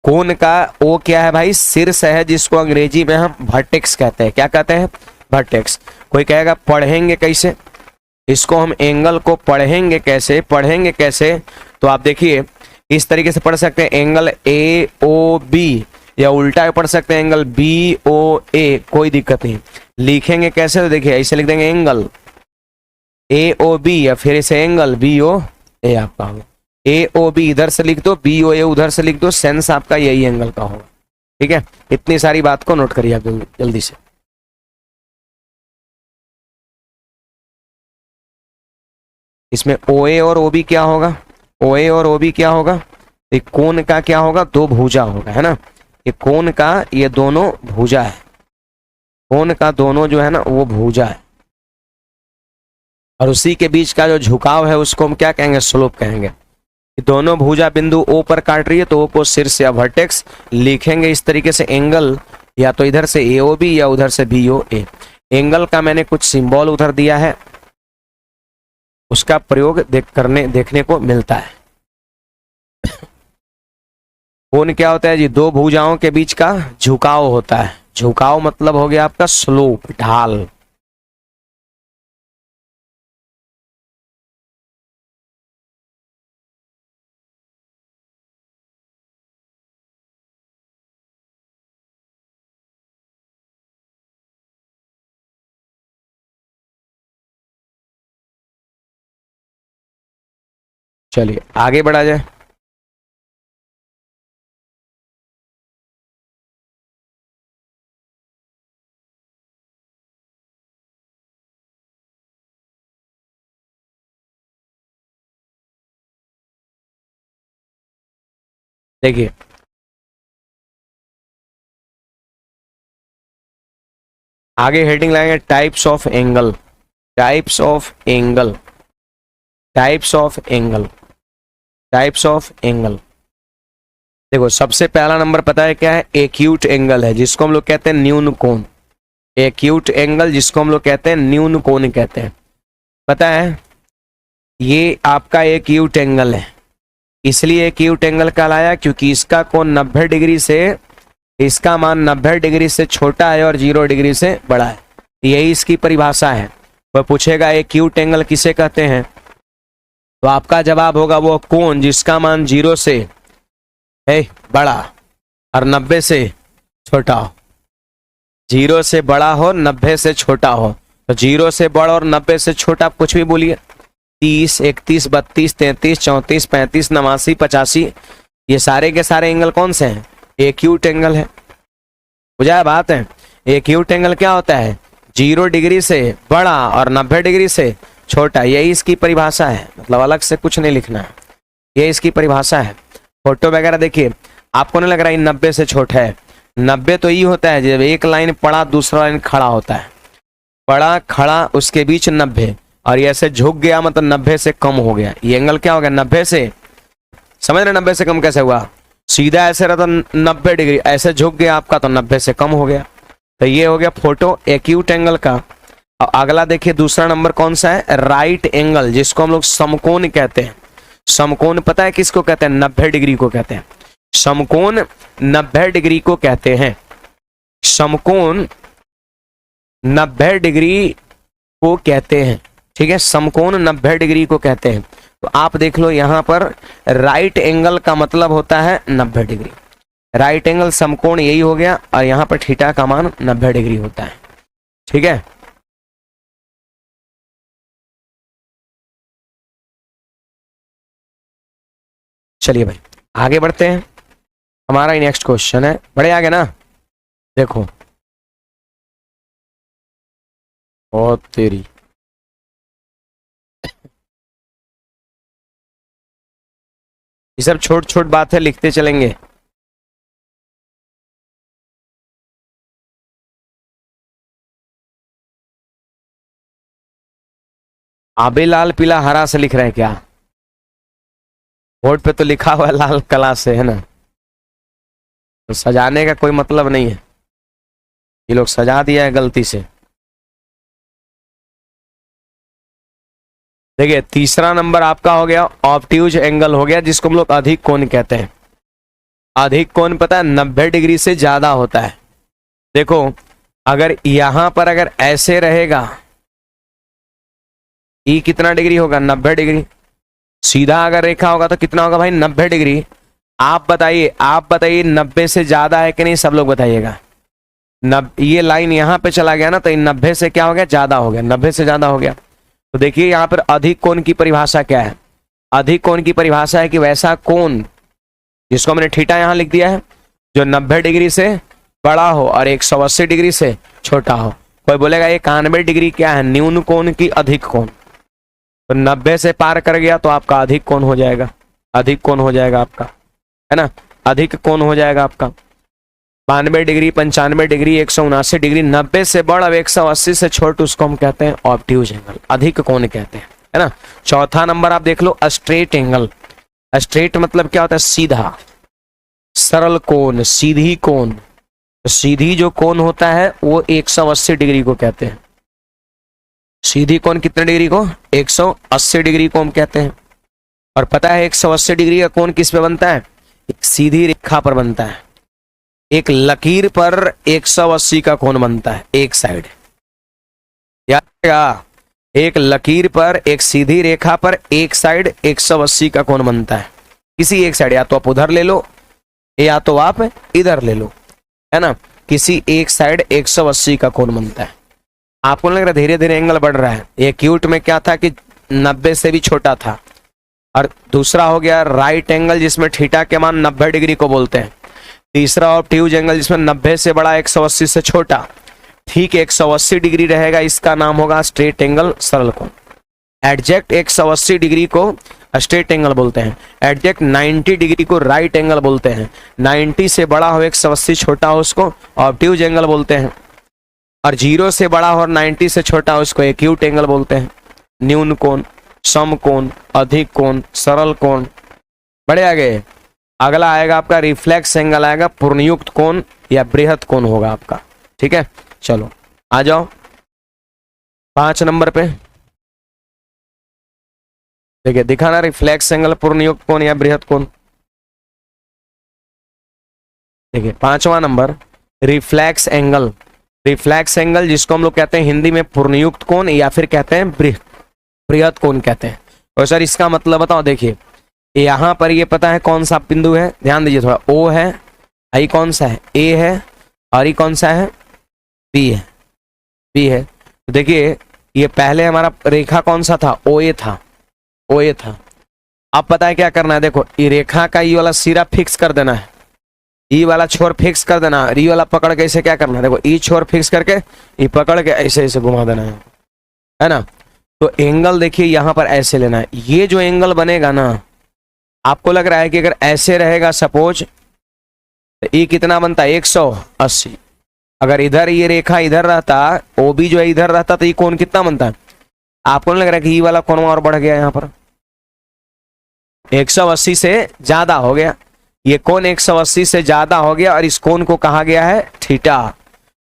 [SPEAKER 1] कोण का ओ क्या है भाई, शीर्ष है, जिसको अंग्रेजी में हम वर्टेक्स कहते हैं। क्या कहते हैं, वर्टेक्स। कोई कहेगा पढ़ेंगे कैसे, इसको हम एंगल को पढ़ेंगे कैसे, पढ़ेंगे कैसे, तो आप देखिए इस तरीके से पढ़ सकते हैं, एंगल ए ओ बी, या उल्टा पढ़ सकते हैं एंगल बी ओ ए, कोई दिक्कत नहीं। लिखेंगे कैसे, तो देखिए ऐसे लिख देंगे एंगल ए ओ बी, या फिर इसे एंगल बी ओ ए आपका होगा, ए ओ बी इधर से लिख दो, बी ओ ए उधर से लिख दो, सेंस आपका यही एंगल का होगा, ठीक है। इतनी सारी बात को नोट करिए आप जल्दी से। इसमें ओ ए और ओ बी क्या होगा, ओ ए और ओ बी क्या होगा, एक कोण का क्या होगा, दो भुजा होगा, है ना। ये कोण का ये दोनों भुजा है, कोण का दोनों जो है ना वो भुजा है, और उसी के बीच का जो झुकाव है उसको हम क्या कहेंगे, स्लोप कहेंगे। दोनों भुजा बिंदु ओ पर काट रही है तो ओ को शीर्ष या वर्टेक्स लिखेंगे इस तरीके से, एंगल या तो इधर से ए ओ बी या उधर से बी ओ ए। एंगल का मैंने कुछ सिंबल उधर दिया है, उसका प्रयोग देखने को मिलता है। कोण क्या होता है जी, दो भुजाओं के बीच का झुकाव होता है। झुकाव मतलब हो गया आपका स्लोप, ढाल। चलिए आगे बढ़ा जाए। देखिए आगे हेडिंग लगाएंगे types of angle, types of angle, types of angle, types of angle. देखो सबसे पहला नंबर पता है क्या है, एक्यूट एंगल है, जिसको हम लोग कहते हैं न्यून कोण। एक्यूट एंगल जिसको हम लोग कहते हैं न्यून कोण कहते हैं। पता है ये आपका एक्यूट एंगल है, इसलिए एक्यूट एंगल कहलाया क्योंकि इसका कोण 90 डिग्री से, इसका मान 90 डिग्री से छोटा है और 0 डिग्री से बड़ा है, यही इसकी परिभाषा है। वह पूछेगा एक्यूट एंगल किसे कहते हैं, तो आपका जवाब होगा वो कोण जिसका मान 0 से है बड़ा और 90 से छोटा हो। 0 से बड़ा हो, 90 से छोटा हो। तो 0 से बड़ा और 90 से छोटा आप कुछ भी बोलिए, 30, 31, 32, 33, 34, 35, 89, 85, ये सारे के सारे एंगल कौन से हैं, एक्यूट एंगल है। बुझा बात है। एक्यूट एंगल क्या होता है? 0 डिग्री से बड़ा और 90 डिग्री से छोटा, यही इसकी परिभाषा है, मतलब अलग से कुछ नहीं लिखना है, ये इसकी परिभाषा है। फोटो वगैरह देखिए, आपको नहीं लग रहा है 90 से छोटा है? 90 तो ये होता है जब एक लाइन पड़ा दूसरा लाइन खड़ा होता है, पड़ा खड़ा उसके बीच 90, और ये ऐसे झुक गया मतलब 90 से कम हो गया, ये एंगल क्या हो गया? 90 से, समझ रहे 90 से कम कैसे हुआ? सीधा ऐसे रहा तो 90 डिग्री, ऐसे झुक गया आपका तो 90 से कम हो गया। तो ये हो गया फोटो एक्यूट एंगल का। और अगला देखिए दूसरा नंबर कौन सा है? राइट एंगल, जिसको हम लोग समकोण कहते हैं। समकोण पता है किसको कहते हैं? 90 डिग्री को कहते हैं। समकोण 90 डिग्री को कहते हैं। समकोण 90 डिग्री को कहते हैं, ठीक है, समकोण 90 डिग्री को कहते हैं। तो आप देख लो यहां पर राइट एंगल का मतलब होता है 90 डिग्री, राइट एंगल समकोण यही हो गया, और यहां पर थीटा का मान 90 डिग्री होता है, ठीक है। चलिए भाई आगे बढ़ते हैं, हमारा नेक्स्ट क्वेश्चन है, बड़े आगे ना, देखो और तेरी ये सब छोट छोट बात है, लिखते चलेंगे। आबे लाल पीला हरा से लिख रहे हैं क्या? बोर्ड पे तो लिखा हुआ है लाल कला से, है ना, तो सजाने का कोई मतलब नहीं है, ये लोग सजा दिया है गलती से। देखिए तीसरा नंबर आपका हो गया ऑब्ट्यूज एंगल हो गया, जिसको हम लोग अधिक कोण कहते हैं। अधिक कोण पता है 90 डिग्री से ज्यादा होता है। देखो अगर यहां पर अगर ऐसे रहेगा, ई कितना डिग्री होगा? 90 डिग्री। सीधा अगर रेखा होगा तो कितना होगा भाई? 90 डिग्री। आप बताइए, आप बताइए 90 से ज्यादा है कि नहीं, सब लोग बताइएगा। ये लाइन यहां पे चला गया ना, तो 90 से क्या हो गया? ज्यादा हो गया, 90 से ज्यादा हो गया। तो देखिए यहां पर अधिक कोण की परिभाषा क्या है? अधिक कोण की परिभाषा है कि वैसा कोण जिसको हमने थीटा यहां लिख दिया है, जो 90 डिग्री से बड़ा हो और 180 डिग्री से छोटा हो। कोई बोलेगा ये 91 डिग्री क्या है? न्यून कोण की अधिक कोण। तो 90 से पार कर गया तो आपका अधिक कोण हो जाएगा, अधिक कोण हो जाएगा आपका, है ना, अधिक कोण हो जाएगा आपका। 92 डिग्री, 95 डिग्री, 179 डिग्री, 90 से बड़ा, 180 से छोट, उसको हम कहते हैं ऑब्ट्यूज एंगल, अधिक कोण कहते हैं, है ना। चौथा नंबर आप देख लो स्ट्रेट एंगल। स्ट्रेट मतलब क्या होता है? सीधा, सरल कोण, सीधी कोण। तो सीधी जो कोण होता है वो 180 डिग्री को कहते हैं। सीधी कोण कितने डिग्री को? 180 डिग्री को हम कहते हैं। और पता है 180 डिग्री का कोण किस पे बनता है? एक सीधी रेखा पर बनता है, एक लकीर पर 180 का कोण बनता है, एक साइड, याद रखिएगा, एक लकीर पर, एक सीधी रेखा पर एक साइड 180 का कोण बनता है, किसी एक साइड, या तो आप उधर ले लो या तो आप इधर ले लो, है ना, किसी एक साइड 180 का कोण बनता है। आपको लग रहा है धीरे धीरे एंगल बढ़ रहा है। एक्यूट में क्या था कि 90 से भी छोटा था, और दूसरा हो गया राइट एंगल जिसमें थीटा के मान 90 डिग्री को बोलते हैं। तीसरा ऑब्ट्यूज एंगल जिसमें 90 से बड़ा 180 से छोटा, ठीक 180 डिग्री रहेगा, इसका नाम होगा स्ट्रेट एंगल, सरल कोण। एडजेक्ट 180 डिग्री को स्ट्रेट एंगल बोलते हैं, एडजेक्ट 90 डिग्री को राइट एंगल बोलते हैं, 90 से बड़ा हो 180 छोटा हो उसको ऑब्ट्यूज एंगल बोलते हैं, और 0 से बड़ा हो और 90 से छोटा हो उसको एक्यूट एंगल बोलते हैं। न्यून कोण, सम कोण, अधिक कोण, सरल कोण। बड़े आगे अगला आएगा आपका रिफ्लेक्स एंगल आएगा, पूर्णयुक्त कोण या बृहत कोण होगा आपका, ठीक है। चलो आ जाओ 5 नंबर पे, देखिए दिखाना रिफ्लेक्स एंगल, पूर्णयुक्त कोण या बृहत कोण। देखिए 5वां number reflex angle. Reflex angle जिसको हम लोग कहते हैं हिंदी में पूर्णयुक्त कोण या फिर कहते हैं बृहत कोण कहते हैं। और सर इसका मतलब बताओ। देखिए यहां पर ये पता है कौन सा बिंदु है, ध्यान दीजिए थोड़ा, ओ है, आई कौन सा है? ए है, और ये कौन सा है? बी है, बी है। तो देखिए ये पहले हमारा रेखा कौन सा था? ओ ए था, ओ ए था। अब पता है क्या करना है? देखो ये रेखा का ये वाला सिरा फिक्स कर देना है, ई वाला छोर फिक्स कर देना, ई वाला पकड़ के इसे क्या करना है, देखो ई छोर फिक्स करके ई पकड़ के ऐसे ऐसे घुमा देना है ना। तो एंगल देखिए यहाँ पर ऐसे लेना है। ये जो एंगल बनेगा ना, आपको लग रहा है कि अगर ऐसे रहेगा सपोज, तो ई कितना बनता है 180। अगर इधर ये रेखा इधर रहता, ओबी जो है इधर रहता, तो ये कोण कितना बनता है? आपको नहीं लग रहा है कि ये वाला कोण और बढ़ गया, यहाँ पर 180 से ज्यादा हो गया। ये कोण 180 से ज्यादा हो गया और इस कोण को कहा गया है थीटा।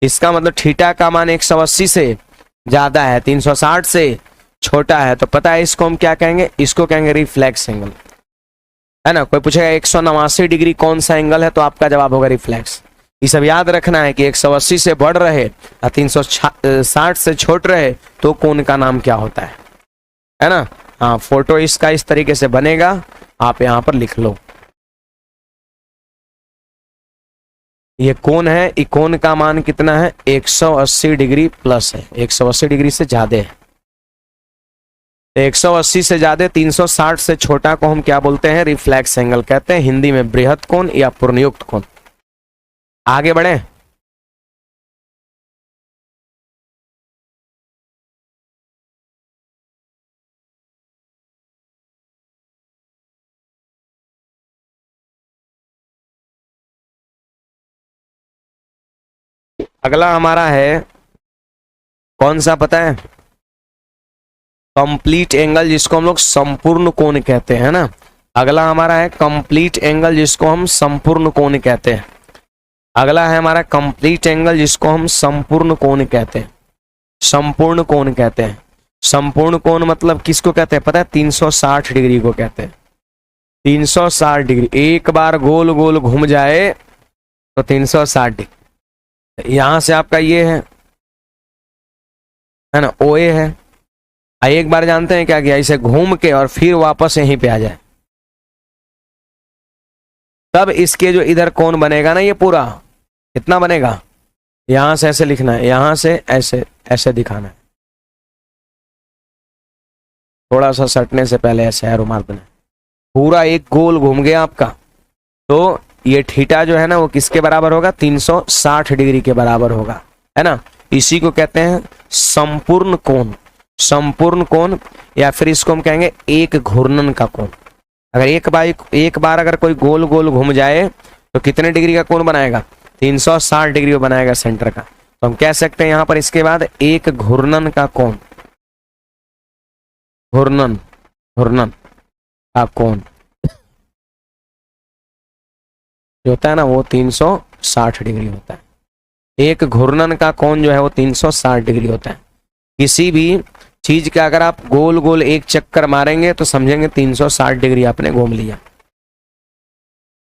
[SPEAKER 1] इसका मतलब थीटा का मान 180 से ज्यादा है, 360 से छोटा है। तो पता है इसको हम क्या कहेंगे? इसको कहेंगे रिफ्लेक्स एंगल, है ना। कोई पूछेगा 189 डिग्री कौन सा एंगल है, तो आपका जवाब होगा रिफ्लेक्स। ये सब याद रखना है कि 180 से बढ़ रहे या 360 से छोट रहे तो कोण का नाम क्या होता है ना। हाँ, फोटो इसका इस तरीके से बनेगा, आप यहां पर लिख लो। ये कोण है, ये कोण का मान कितना है? 180 डिग्री प्लस है, 180 डिग्री से ज्यादा है। 180 से ज्यादा 360 से छोटा को हम क्या बोलते हैं? रिफ्लेक्स एंगल कहते हैं, हिंदी में बृहद कोण या पूर्णयुक्त कोण। आगे बढ़े। अगला हमारा है कौन सा पता है? कंप्लीट एंगल, जिसको हम लोग संपूर्ण कोण कहते हैं ना। अगला हमारा है कंप्लीट एंगल, जिसको हम संपूर्ण कोण कहते हैं। अगला है हमारा कंप्लीट एंगल, जिसको हम संपूर्ण कोण कहते हैं, संपूर्ण कोण कहते हैं। संपूर्ण कोण मतलब किसको कहते हैं पता है? 360 डिग्री को कहते हैं। 360 डिग्री, एक बार गोल गोल घूम जाए तो 360 डिग्री। यहां से आपका ये है ना, OA है। एक बार जानते हैं क्या किया? इसे घूम के और फिर वापस यहीं पे आ जाए, तब इसके जो इधर कोण बनेगा ना, ये पूरा कितना बनेगा? यहां से ऐसे लिखना है, यहां से ऐसे ऐसे दिखाना है, थोड़ा सा सटने से पहले ऐसे है रुमाल बना, पूरा एक गोल घूम गया आपका। तो ये थीटा जो है ना, वो किसके बराबर होगा? 360 डिग्री के बराबर होगा, है ना। इसी को कहते हैं संपूर्ण कोण, संपूर्ण कोण, या फिर इसको हम कहेंगे एक घूर्णन का कोण। अगर एक बार अगर कोई गोल गोल घूम जाए तो कितने डिग्री का कोण बनाएगा? 360 डिग्री बनाएगा सेंटर का। तो हम कह सकते हैं यहां पर इसके बाद एक घूर्णन का कोण, घूर्णन, घूर्णन का कोण जो होता है ना, वो 360 डिग्री होता है। एक घूर्णन का कोण जो है वो 360 डिग्री होता है। किसी भी चीज का अगर आप गोल गोल एक चक्कर मारेंगे तो समझेंगे 360 डिग्री आपने घूम लिया,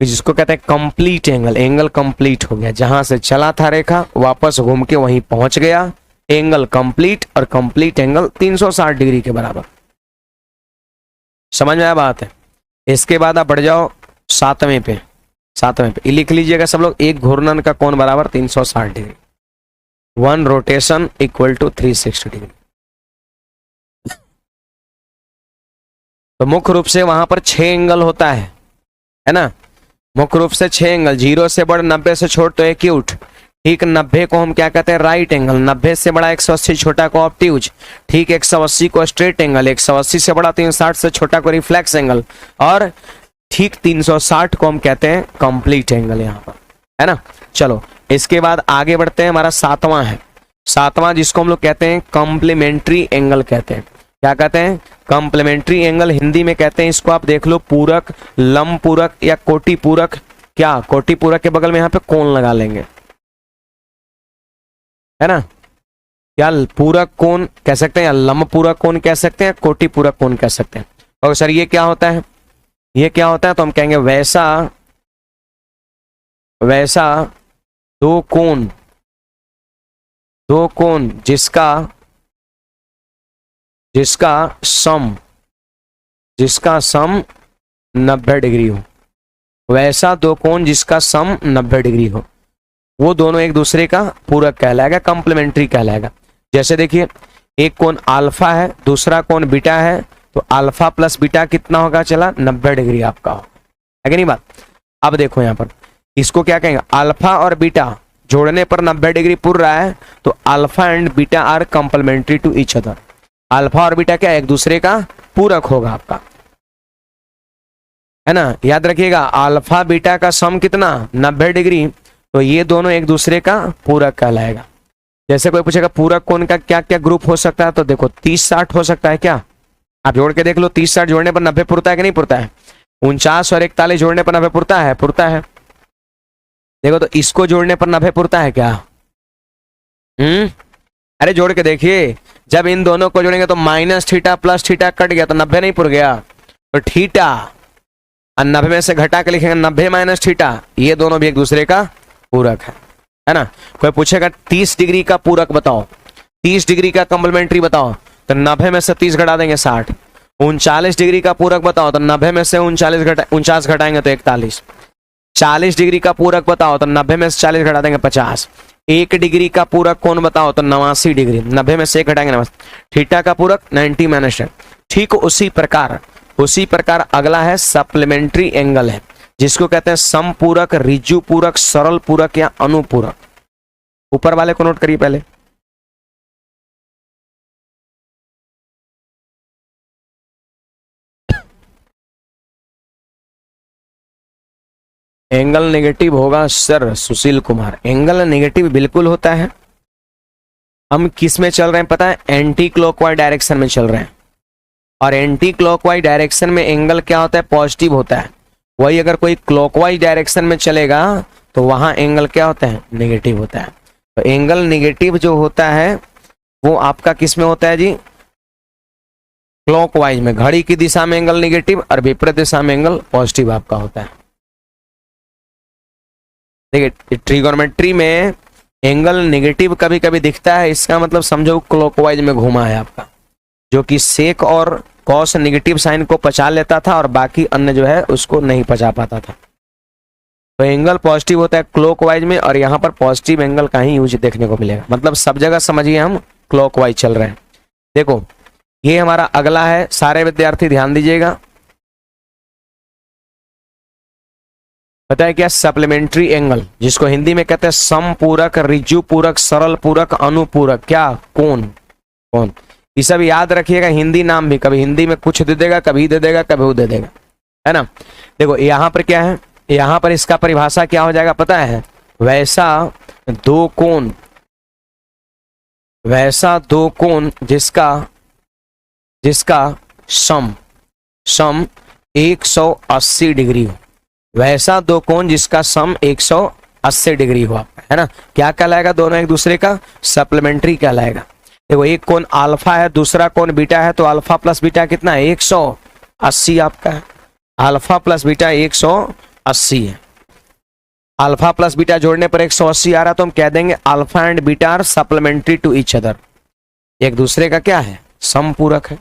[SPEAKER 1] जिसको कहते हैं कंप्लीट एंगल। एंगल कंप्लीट हो गया, जहां से चला था रेखा वापस घूम के वहीं पहुंच गया, एंगल कंप्लीट। और कंप्लीट एंगल 360 डिग्री के बराबर। समझ में आया बात है? इसके बाद आप बढ़ जाओ सातवें पे, सातवें पे लिख लीजिएगा सब लोग, एक घूर्णन का कोण बराबर 360 degree, 1 rotation equal to 360 degree. तो मुख्य रूप से वहां पर 6 एंगल होता है ना। मुख्य रूप से 6 एंगल, 0 से बड़, 90 से छोट तो एक्यूट, ठीक। 90 को हम क्या कहते हैं? Right angle. 90 से बड़ा 180, छोटा को ऑब्ट्यूज, ठीक। 180 को स्ट्रेट एंगल, 180 से बड़ा 360 से छोटा को रिफ्लेक्स एंगल, और ठीक 360 को हम कहते हैं कंप्लीट एंगल यहाँ पर, है ना। चलो इसके बाद आगे बढ़ते हैं। हमारा सातवां है, सातवां जिसको हम लोग कहते हैं कॉम्प्लीमेंट्री एंगल कहते हैं। क्या कहते हैं? Complementary angle. हिंदी में कहते हैं इसको, आप देख लो, पूरक, लंब पूरक या कोटि पूरक। क्या? कोटि पूरक के बगल में यहाँ पे कोण लगा लेंगे, है ना। या पूरक कोण कह सकते हैं, या लंब पूरक कोण कह सकते हैं, कोटि पूरक कोण कह सकते हैं। और सर ये क्या होता है? ये क्या होता है? तो हम कहेंगे वैसा वैसा दो कोण जिसका सम 90 डिग्री हो। वैसा दो कोण जिसका सम 90 डिग्री हो, वो दोनों एक दूसरे का पूरक कहलाएगा, कंप्लीमेंट्री कहलाएगा। जैसे देखिए, एक कोण अल्फा है, दूसरा कोण बीटा है, तो अल्फा प्लस बीटा कितना होगा? चला 90 डिग्री आपका हो, है कि नहीं बात। अब देखो यहाँ पर इसको क्या कहेंगे, अल्फा और बीटा जोड़ने पर 90 डिग्री पुर रहा है, तो alpha and beta are complementary to each other. Alpha और बीटा क्या एक दूसरे का पूरक होगा आपका, है ना। याद रखिएगा अल्फा बीटा का सम कितना 90 डिग्री, तो ये दोनों एक दूसरे का पूरक कहलाएगा। जैसे कोई पूछेगा पूरक कोण का क्या क्या ग्रुप हो सकता है, तो देखो 30-60 हो सकता है क्या, आप जोड़ के देख लो। 30-60 जोड़ने पर 90 पुरता है कि नहीं पुरता है। 49 और 41 जोड़ने पर 90 पुरता है, पुरता है। देखो तो इसको जोड़ने पर 90 पुरता है क्या, अरे जोड़ के देखिए, जब इन दोनों को जोड़ेंगे तो minus theta plus theta cut गया तो 90 नहीं पुर गया, तो थीटा और 90 में से घटा के लिखेंगे 90 माइनस थीटा, ये दोनों भी एक दूसरे का पूरक है ना। कोई पूछेगा 30 डिग्री का पूरक बताओ, 30 डिग्री का कंप्लीमेंट्री बताओ, तो 90 में से 30 घटा देंगे 60। 39 डिग्री का पूरक बताओ, तो 90 में से 49 घटाएंगे तो 41। 40 डिग्री का पूरक बताओ, तो 90 में से 40 घटा देंगे 50। 1 डिग्री का पूरक कोण बताओ, तो 89 डिग्री, 90 में से 1 घटाएंगे 90। थीटा का पूरक 90 माइनस 10। ठीक उसी प्रकार अगला है सप्लीमेंट्री एंगल है, जिसको कहते हैं समपूरक, रिजु पूरक, सरल पूरक या अनुपूरक। ऊपर वाले को नोट करिए पहले। एंगल नेगेटिव होगा sir, Sushil Kumar, angle negative बिल्कुल होता है। हम किस में चल रहे हैं पता है, एंटी क्लॉकवाइज डायरेक्शन में चल रहे हैं, और एंटी क्लॉकवाइज डायरेक्शन में एंगल क्या होता है, पॉजिटिव होता है। वही अगर कोई क्लॉकवाइज डायरेक्शन में चलेगा तो वहां एंगल क्या होता है, नेगेटिव होता है। तो एंगल नेगेटिव जो होता है वो आपका किस में होता है जी, क्लॉकवाइज में, घड़ी की दिशा में एंगल नेगेटिव और विपरीत दिशा में एंगल पॉजिटिव आपका होता है। देखिए ट्रिगोनोमेट्री में एंगल नेगेटिव कभी कभी दिखता है, इसका मतलब समझो क्लॉकवाइज में घुमा है आपका, जो कि सेक और कॉस नेगेटिव साइन को पचा लेता था और बाकी अन्य जो है उसको नहीं पचा पाता था। तो एंगल पॉजिटिव होता है क्लॉकवाइज में, और यहाँ पर पॉजिटिव एंगल का ही यूज देखने को मिलेगा। मतलब सब जगह समझिए हम क्लॉकवाइज चल रहे हैं। देखो ये हमारा अगला है, सारे विद्यार्थी ध्यान दीजिएगा। पता है क्या, सप्लीमेंट्री एंगल, जिसको हिंदी में कहते हैं समपूरक, रिजु पूरक, सरल पूरक, अनुपूरक, क्या कोण, कौन। ये सब याद रखिएगा, हिंदी नाम भी कभी हिंदी में कुछ दे देगा, कभी दे देगा, कभी वो दे देगा, है ना। देखो यहाँ पर क्या है, यहाँ पर इसका परिभाषा क्या हो जाएगा पता है, वैसा दो कोण जिसका सम 180 डिग्री हो, वैसा दो कोण जिसका सम 180 डिग्री हो, है ना। क्या कहलाएगा, दोनों एक दूसरे का सप्लीमेंट्री कहलाएगा। देखो एक कोण अल्फा है, दूसरा कोण बीटा है, तो अल्फा प्लस बीटा कितना है, 180 आपका है। अल्फा प्लस बीटा 180 है। अल्फा प्लस बीटा जोड़ने पर 180 आ रहा, तो हम कह देंगे alpha and beta are supplementary to each other, एक दूसरे का क्या है, समपूरक है।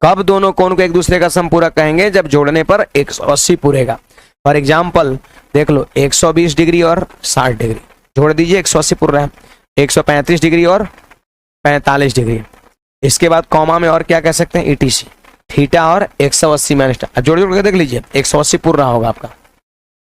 [SPEAKER 1] कब दोनों कोण को एक दूसरे का समपूरक कहेंगे, जब जोड़ने पर 180 पूरेगा। फॉर एग्जाम्पल देख लो 120 डिग्री और 60 डिग्री जोड़ दीजिए, 180 पूर रहा है। 135 डिग्री और 45 डिग्री, इसके बाद कॉमा में और क्या कह सकते हैं, ईटीसी, थीटा और 180 माइनस, जोड़ जोड़ के देख लीजिए 180 पूर रहा होगा आपका।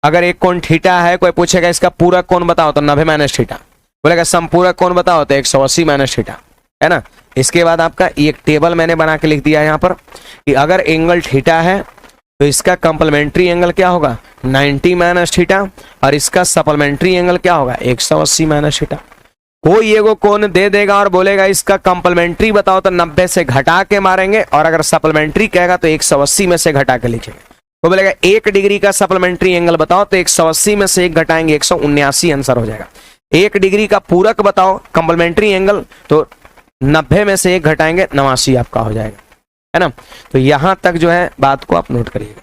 [SPEAKER 1] अगर एक कोण थीटा है, कोई पूछेगा इसका पूरक कोण बताओ, तो 90 माइनस थीटा, बोलेगा समपूरक कोण बताओ, तो 180 माइनस थीटा, है ना। इसके बाद आपका एक टेबल मैंने बना के लिख दिया है यहाँ पर कि अगर एंगल थीटा है तो इसका कंप्लीमेंट्री एंगल क्या होगा, 90 माइनस थीटा, और इसका सप्लीमेंट्री एंगल क्या होगा, 180 माइनस थीटा। कोई एगो कोण दे देगा और बोलेगा इसका कंप्लीमेंट्री बताओ, तो 90 से घटा के मारेंगे, और अगर सप्लीमेंट्री कहेगा तो 180 में से घटा के लिखेंगे। तो बोलेगा 1 डिग्री का सप्लीमेंट्री एंगल बताओ, तो 180 में से 1 घटाएंगे, 179 आंसर हो जाएगा। 1 डिग्री का पूरक बताओ कंप्लीमेंट्री एंगल, तो 90 में से 1 घटाएंगे, 89 आपका हो जाएगा, है ना। तो यहां तक जो है बात को आप नोट करिएगा।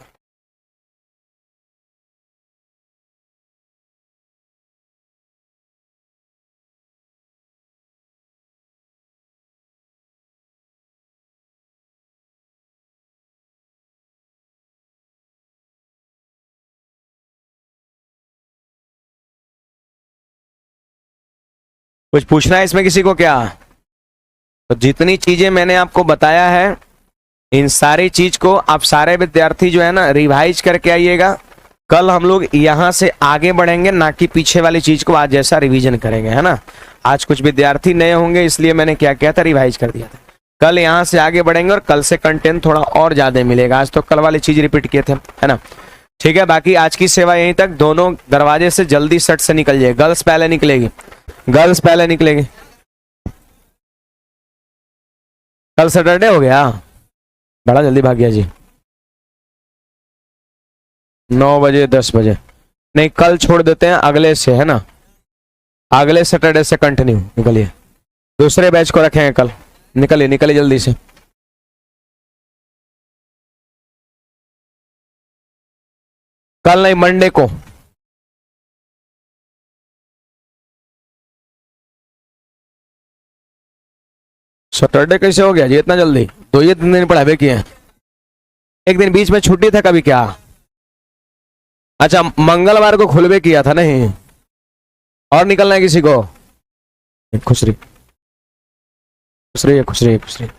[SPEAKER 1] कुछ पूछना है इसमें किसी को क्या? तो जितनी चीजें मैंने आपको बताया है, इन सारी चीज को आप सारे विद्यार्थी जो है ना रिवाइज करके आइएगा। कल हम लोग यहां से आगे बढ़ेंगे, ना कि पीछे वाली चीज को आज जैसा रिवीजन करेंगे, है ना। आज कुछ विद्यार्थी नए होंगे इसलिए मैंने क्या किया था, रिवाइज कर दिया था। कल यहां से आगे बढ़ेंगे और कल से कंटेंट थोड़ा और ज्यादा मिलेगा। आज तो कल वाली चीज रिपीट किए थे, है ना। ठीक है, बाकी आज की सेवा यहीं तक। दोनों दरवाजे से जल्दी सट से निकल जाए। गर्ल्स पहले निकलेगी, गर्ल्स पहले निकलेगी। कल सैटरडे हो गया, बड़ा जल्दी भाग गया जी। 9 बजे 10 बजे नहीं, कल छोड़ देते हैं, अगले से, है ना। अगले सैटरडे से कंटिन्यू। निकलिए, दूसरे बैच को रखेंगे कल। निकलिए निकलिए जल्दी से। कल नहीं, मंडे को। सैटरडे कैसे हो गया जी इतना जल्दी? 2 दिन पढ़ावे किए हैं, एक दिन बीच में छुट्टी था कभी क्या? अच्छा, मंगलवार को खुलवे किया था नहीं। और निकलना है किसी को? खुश रही खुश रही खुश रही खुश रही।